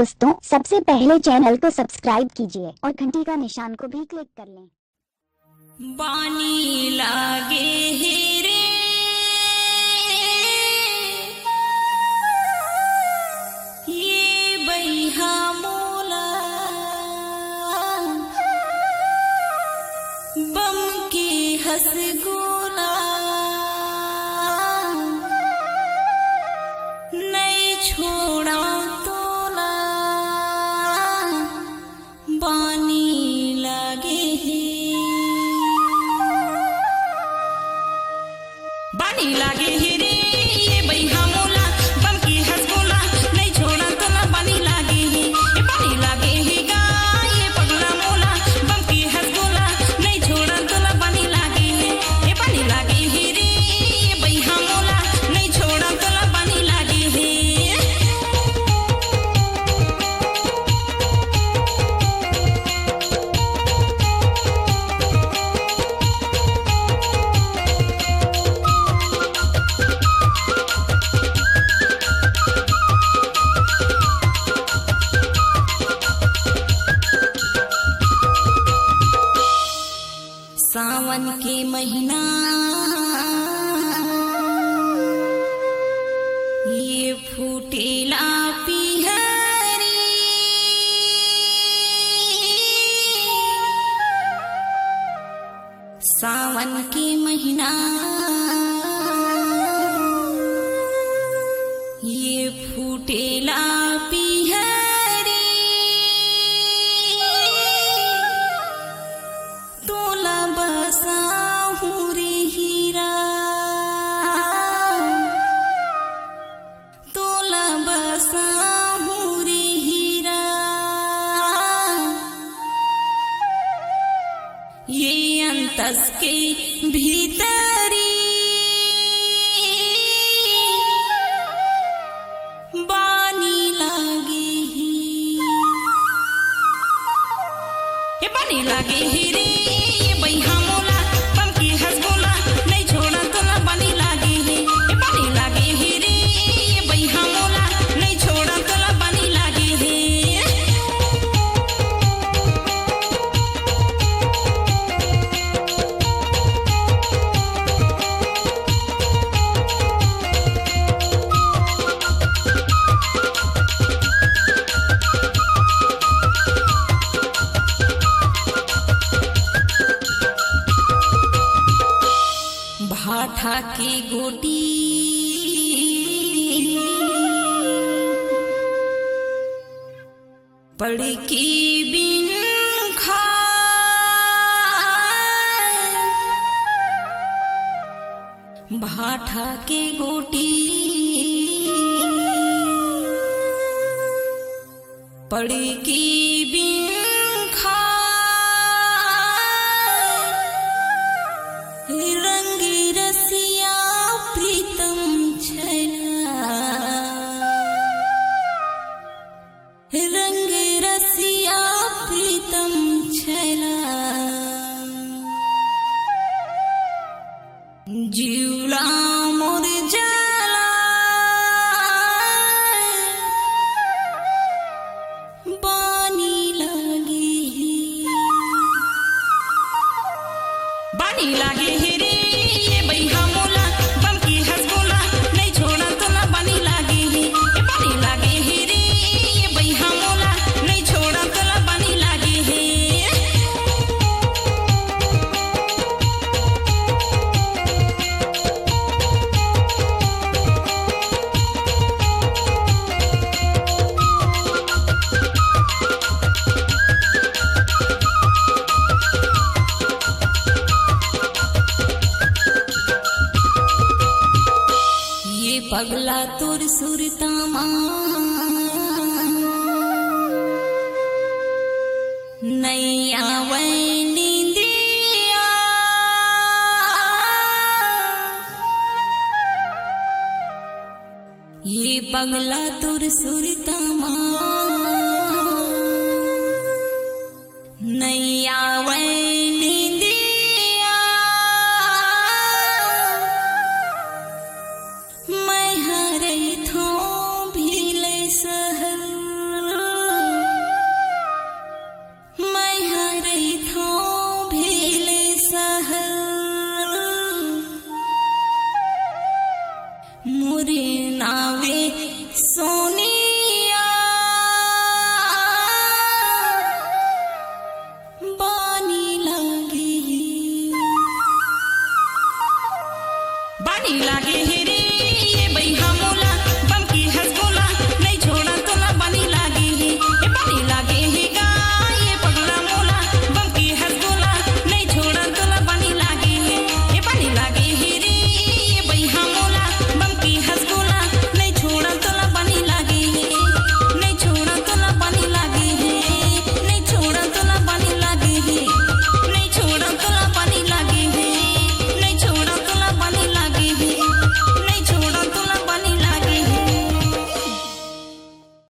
दोस्तों, सबसे पहले चैनल को सब्सक्राइब कीजिए और घंटी का निशान को भी क्लिक कर लें। बानी लागे हेरे ये बैहा मोला बम के हंस गोला नहीं छोड़ा तोला बानी लागे बानी लागे हे रे ये बैहा मोला बम की हंस गोला नहीं छोड़ा तोला बानी लागे हे ये बानी लागे हे गा ये पगला मोला बम की हंस गोला नहीं छोड़ा तोला बानी लागे हे ये बानी लागे हे रे ये बैहा मोला नहीं छोड़ा तोला बानी लागे हे सावन के महीना ये फूटेला पिहरी सावन के महीना ये फूटेला पिहरी तोला बसाहूँ रे हीरा तोला बसाहूँ रे हीरा ये अंतस के भीतरी बानी लागे ये बानी लागे ही रे ये बैहा मोला बम की हंस गोला नहीं छोड़ा तोला बानी लागे हे ये बानी लागे ही रे ये बैहा मोला नहीं छोड़ा तोला बानी लागे हे भाठा की गोटी पड़ की बिन खाए भाठा के गोटी पड़ की बिन खाए रंग रसिया प्रीतम छला रंग रसिया प्रीतम छला जीवला मोर जला बानी लागे बानी लागे हे रे ये बैहा मोला बम की हंस गोला नहीं छोड़ा तोला बानी लागे हे ये बानी लागे हे रे ये बैहा मोला नहीं छोड़ा तोला बानी लागे हे ये पगला तोर सुरतामा नहीं आवे नींदिया ये पगला तोर सुरतामा नहीं आवे नींदिया मैं हरे थो भीले सहर हवे सोनिया बानी लागे रे ये बैहा